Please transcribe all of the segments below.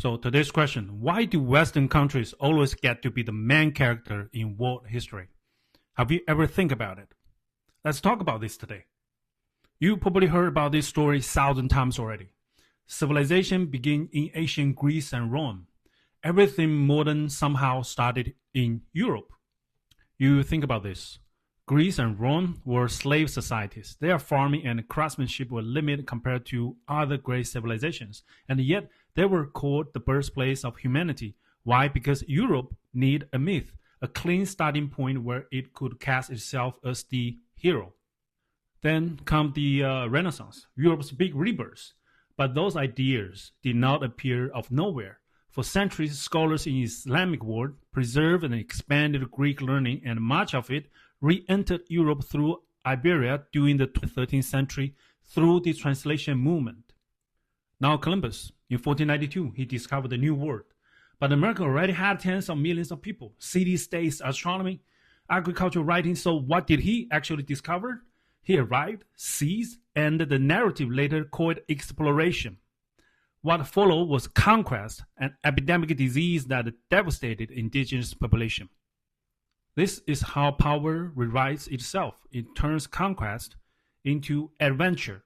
So today's question, why do Western countries always get to be the main character in world history? Have you ever think about it? Let's talk about this today. You probably heard about this story 1,000 times already. Civilization began in ancient Greece and Rome. Everything modern somehow started in Europe. You think about this. Greece and Rome were slave societies. Their farming and craftsmanship were limited compared to other great civilizations, and yet they were called the birthplace of humanity. Why? Because Europe needed a myth, a clean starting point where it could cast itself as the hero. Then come the Renaissance, Europe's big rebirth. But those ideas did not appear out of nowhere. For centuries, scholars in the Islamic world preserved and expanded Greek learning, and much of it re-entered Europe through Iberia during the 13th century through the translation movement. Now Columbus, in 1492, he discovered the New World. But America already had tens of millions of people, city-states, astronomy, agricultural writing. So what did he actually discover? He arrived, seized, and the narrative later called exploration. What followed was conquest, an epidemic disease that devastated indigenous population. This is how power rewrites itself. It turns conquest into adventure.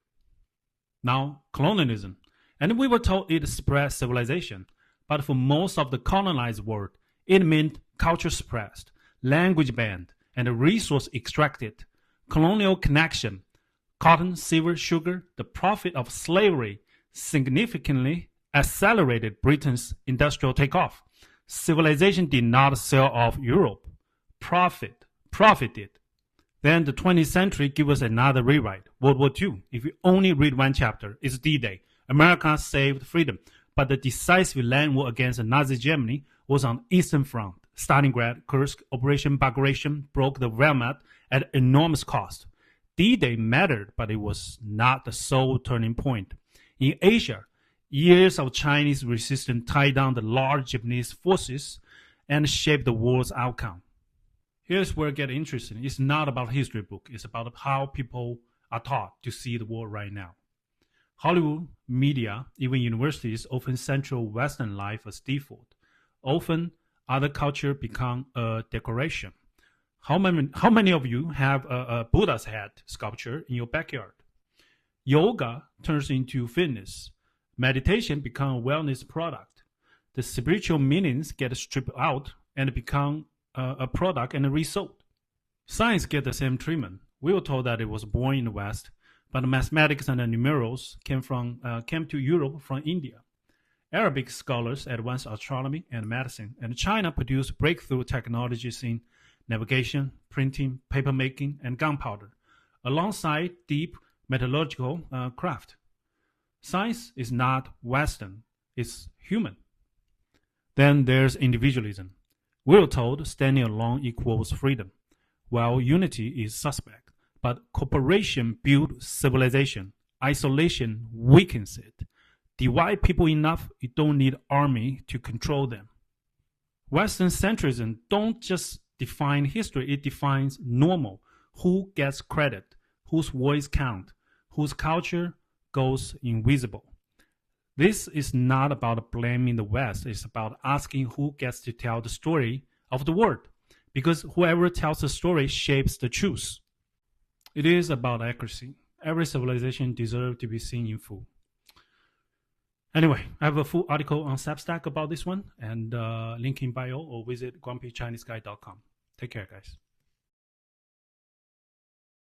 Now, colonialism. And we were told it spread civilization. But for most of the colonized world, it meant culture suppressed, language banned, and resource extracted. Colonial connection, cotton, silver, sugar, the profit of slavery significantly accelerated Britain's industrial takeoff. Civilization did not sell off Europe. Profit did. Then the 20th century gave us another rewrite. World War II. If you only read one chapter, it's D-Day. America saved freedom. But the decisive land war against Nazi Germany was on the Eastern Front. Stalingrad, Kursk, Operation Bagration broke the Wehrmacht at enormous cost. D-Day mattered, but it was not the sole turning point. In Asia, years of Chinese resistance tied down the large Japanese forces and shaped the war's outcome. Here's where it gets interesting. It's not about a history book. It's about how people are taught to see the world right now. Hollywood, media, even universities often center Western life as default. Often, other culture become a decoration. How many of you have a Buddha's head sculpture in your backyard? Yoga turns into fitness. Meditation becomes a wellness product. The spiritual meanings get stripped out and become a product and resold. Science get the same treatment. We were told that it was born in the West, but mathematics and numerals came to Europe from India. Arabic scholars advanced astronomy and medicine, and China produced breakthrough technologies in navigation, printing, papermaking, and gunpowder, alongside deep metallurgical craft. Science is not Western, it's human. Then there's individualism. We were told standing alone equals freedom, while unity is suspect. But cooperation builds civilization. Isolation weakens it. Divide people enough, you don't need army to control them. Western-centrism don't just define history, it defines normal. Who gets credit, whose voice counts, whose culture goes invisible. This is not about blaming the West. It's about asking who gets to tell the story of the world. Because whoever tells the story shapes the truth. It is about accuracy. Every civilization deserves to be seen in full. Anyway, I have a full article on Substack about this one, and link in bio, or visit grumpychineseguy.com. Take care, guys.